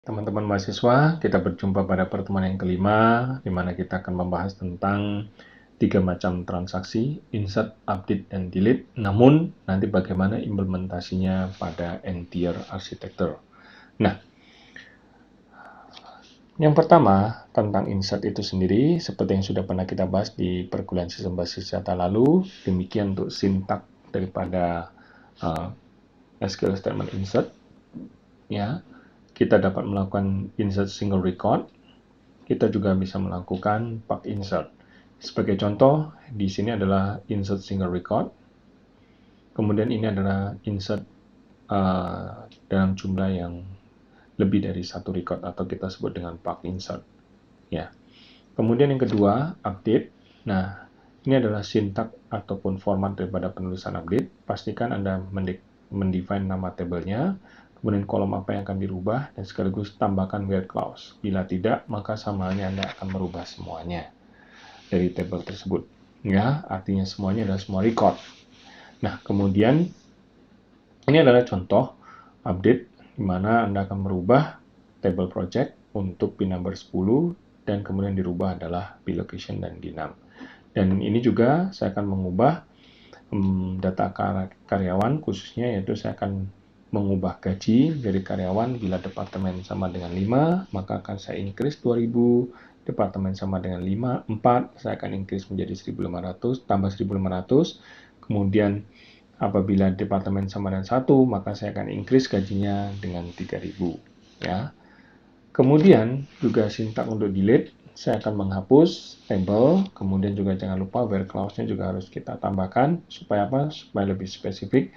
Teman-teman mahasiswa, kita berjumpa pada pertemuan yang kelima, di mana kita akan membahas tentang 3 macam transaksi, insert, update, dan delete. Namun, nanti bagaimana implementasinya pada N-tier architecture. Nah, yang pertama, tentang insert itu sendiri, seperti yang sudah pernah kita bahas di perkuliahan sistem basis data lalu, demikian untuk sintak daripada SQL statement insert. Ya, kita dapat melakukan insert single record. Kita juga bisa melakukan pack insert. Sebagai contoh, di sini adalah insert single record. Kemudian ini adalah insert dalam jumlah yang lebih dari satu record atau kita sebut dengan pack insert. Ya. Kemudian yang kedua, update. Nah, ini adalah sintak ataupun format daripada penulisan update. Pastikan Anda mendefine nama tabelnya, kemudian kolom apa yang akan dirubah, dan sekaligus tambahkan where clause. Bila tidak, maka sama halnya Anda akan merubah semuanya dari tabel tersebut. Ya, artinya semuanya adalah semua record. Nah, kemudian ini adalah contoh update di mana Anda akan merubah table project untuk pin number 10 dan kemudian dirubah adalah location dan dinam. Dan ini juga saya akan mengubah data karyawan khususnya, yaitu saya akan mengubah gaji dari karyawan. Bila departemen sama dengan 5, maka akan saya increase 2000, departemen sama dengan 5, 4, saya akan increase menjadi 1500, tambah 1500, kemudian apabila departemen sama dengan 1, maka saya akan increase gajinya dengan 3000. Ya. Kemudian juga sintak untuk delete, saya akan menghapus table, kemudian juga jangan lupa where clause-nya juga harus kita tambahkan, supaya apa? Supaya lebih spesifik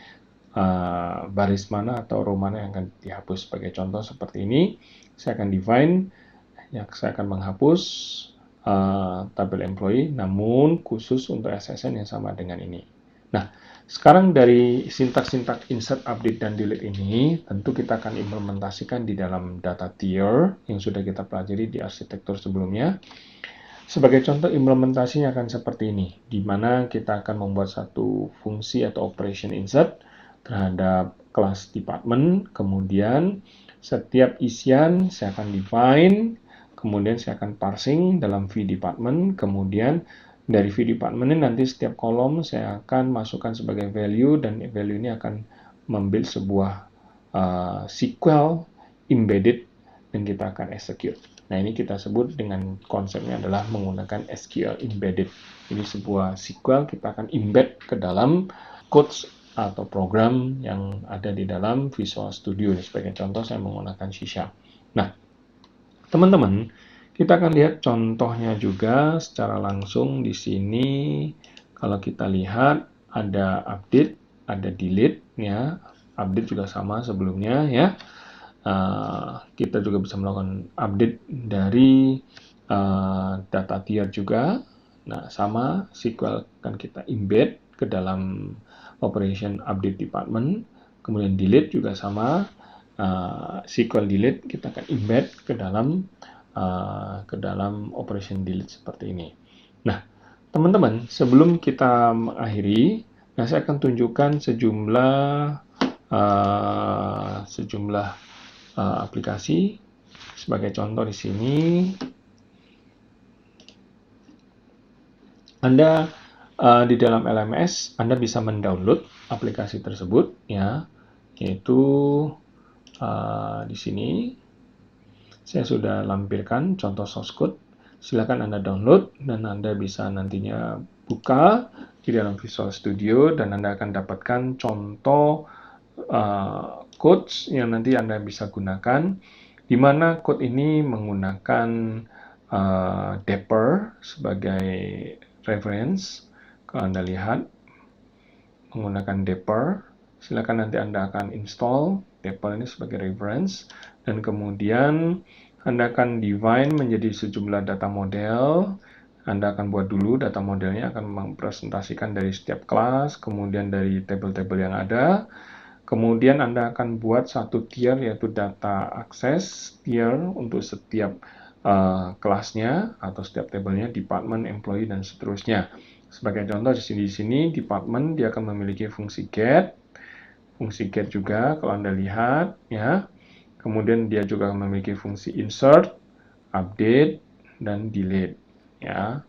baris mana atau row mana yang akan dihapus. Sebagai contoh seperti ini, saya akan define, ya, saya akan menghapus tabel employee, namun khusus untuk SSN yang sama dengan ini. Nah, sekarang dari sintak-sintak insert, update, dan delete ini, tentu kita akan implementasikan di dalam data tier yang sudah kita pelajari di arsitektur sebelumnya. Sebagai contoh, implementasinya akan seperti ini, di mana kita akan membuat satu fungsi atau operation insert terhadap kelas department, kemudian setiap isian saya akan define, kemudian saya akan parsing dalam vDepartment, kemudian dari vDepartment ini nanti setiap kolom saya akan masukkan sebagai value, dan value ini akan membuild sebuah SQL embedded dan kita akan execute. Nah, ini kita sebut dengan konsepnya adalah menggunakan SQL embedded. Ini sebuah SQL kita akan embed ke dalam codes atau program yang ada di dalam Visual Studio. Sebagai contoh, saya menggunakan C#. Nah, teman-teman, kita akan lihat contohnya juga secara langsung di sini. Kalau kita lihat, ada update, ada delete, ya. Update juga sama sebelumnya, ya. Kita juga bisa melakukan update dari data tier juga. Nah, sama SQL kan kita embed ke dalam operation update department. Kemudian delete juga sama, SQL delete kita akan embed ke dalam operation delete seperti ini. Nah, teman-teman, sebelum kita mengakhiri, saya akan tunjukkan sejumlah aplikasi. Sebagai contoh di sini, Anda di dalam LMS Anda bisa mendownload aplikasi tersebut, ya, yaitu di sini saya sudah lampirkan contoh source code. Silakan Anda download dan Anda bisa nantinya buka di dalam Visual Studio dan Anda akan dapatkan contoh codes yang nanti Anda bisa gunakan, di mana code ini menggunakan Dapper sebagai reference. Kalau Anda lihat menggunakan Dapper, silakan nanti Anda akan install Dapper ini sebagai reference, dan kemudian Anda akan define menjadi sejumlah data model. Anda akan buat dulu data modelnya, akan mempresentasikan dari setiap kelas, kemudian dari tabel-tabel yang ada. Kemudian Anda akan buat satu tier, yaitu data access tier untuk setiap kelasnya atau setiap tabelnya, department, employee, dan seterusnya. Sebagai contoh di sini department dia akan memiliki fungsi get juga kalau Anda lihat, ya. Kemudian dia juga memiliki fungsi insert, update, dan delete. Ya,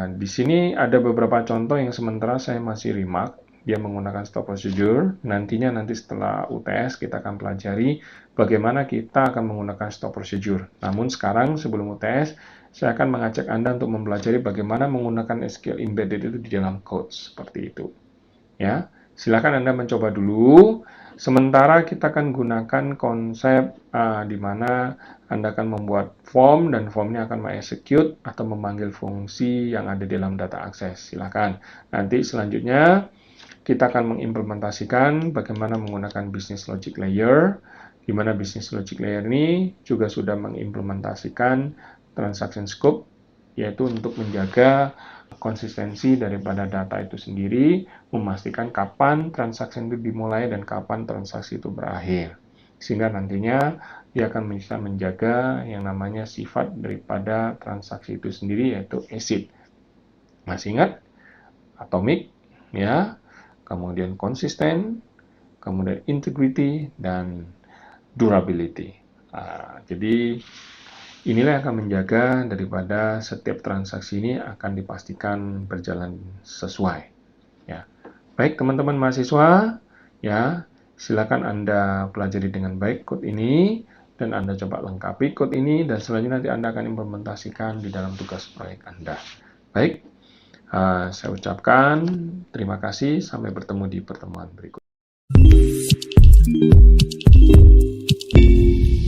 di sini ada beberapa contoh yang sementara saya masih remark. Dia menggunakan stop procedure. Nanti setelah UTS kita akan pelajari bagaimana kita akan menggunakan stop procedure. Namun sekarang sebelum UTS, saya akan mengajak Anda untuk mempelajari bagaimana menggunakan SQL embedded itu di dalam code seperti itu. Ya, silakan Anda mencoba dulu. Sementara kita akan gunakan konsep di mana Anda akan membuat form dan formnya akan mengexecute atau memanggil fungsi yang ada di dalam data akses. Silakan. Nanti selanjutnya kita akan mengimplementasikan bagaimana menggunakan business logic layer, di mana business logic layer ini juga sudah mengimplementasikan transaction scope, yaitu untuk menjaga konsistensi daripada data itu sendiri, memastikan kapan transaksi itu dimulai dan kapan transaksi itu berakhir. Sehingga nantinya dia akan bisa menjaga yang namanya sifat daripada transaksi itu sendiri, yaitu ACID. Masih ingat? Atomic, ya, kemudian konsisten, kemudian integrity, dan durability. Jadi inilah yang akan menjaga daripada setiap transaksi ini akan dipastikan berjalan sesuai. Ya, baik teman-teman mahasiswa, ya silakan Anda pelajari dengan baik code ini dan Anda coba lengkapi code ini dan selanjutnya nanti Anda akan implementasikan di dalam tugas proyek Anda. Baik, saya ucapkan terima kasih. Sampai bertemu di pertemuan berikutnya.